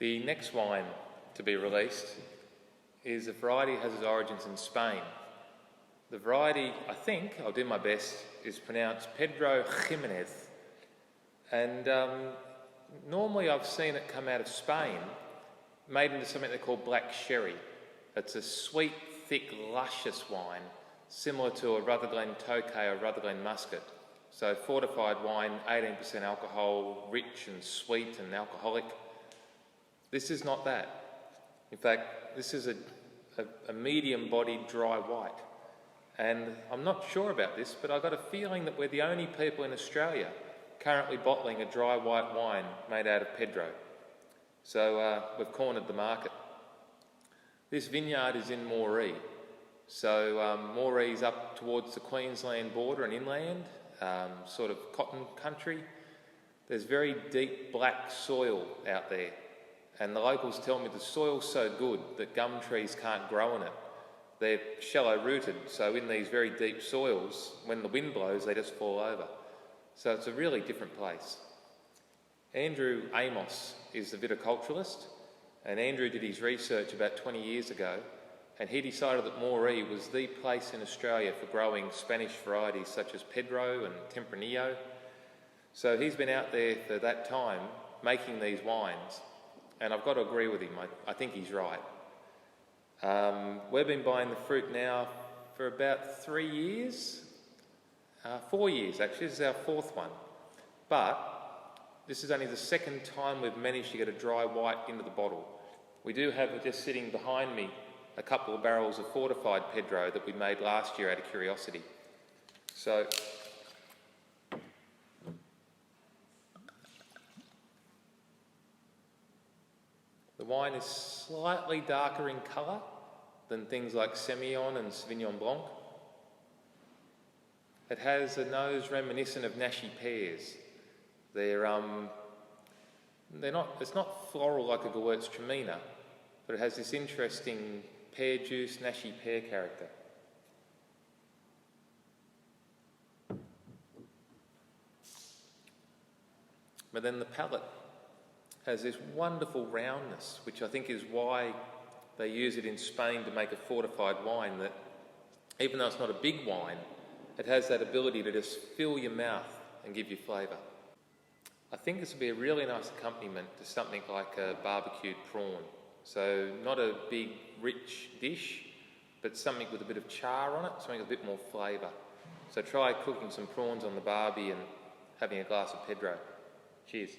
The next wine to be released is a variety that has its origins in Spain. The variety, I think, I'll do my best, is pronounced Pedro Tasting. And normally I've seen it come out of Spain, made into something they call black sherry. It's a sweet, thick, luscious wine, similar to a Rutherglen Tokay or Rutherglen Muscat. So fortified wine, 18% alcohol, rich and sweet and alcoholic. This is not that. In fact, this is a medium-bodied dry white. And I'm not sure about this, but I've got a feeling that we're the only people in Australia currently bottling a dry white wine made out of Pedro. So we've cornered the market. This vineyard is in Moree. So Moree's up towards the Queensland border and inland, sort of cotton country. There's very deep black soil out there. And the locals tell me the soil's so good that gum trees can't grow in it. They're shallow rooted, so in these very deep soils, when the wind blows, they just fall over. So it's a really different place. Andrew Amos is the viticulturalist, and Andrew did his research about 20 years ago, and he decided that Moree was the place in Australia for growing Spanish varieties such as Pedro and Tempranillo. So he's been out there for that time making these wines, and I've got to agree with him. I think he's right. We've been buying the fruit now for about 3 years, 4 years actually. This is our fourth one. But this is only the second time we've managed to get a dry white into the bottle. We do have, just sitting behind me, a couple of barrels of fortified Pedro that we made last year out of curiosity. So the wine is slightly darker in colour than things like Semillon and Sauvignon Blanc. It has a nose reminiscent of Nashi pears. It's not floral like a Gewürztraminer, but it has this interesting pear juice, Nashi pear character. But then the palate has this wonderful roundness, which I think is why they use it in Spain to make a fortified wine, that even though it's not a big wine, it has that ability to just fill your mouth and give you flavour. I think this would be a really nice accompaniment to something like a barbecued prawn. So not a big, rich dish, but something with a bit of char on it, something with a bit more flavour. So try cooking some prawns on the barbie and having a glass of Pedro. Cheers.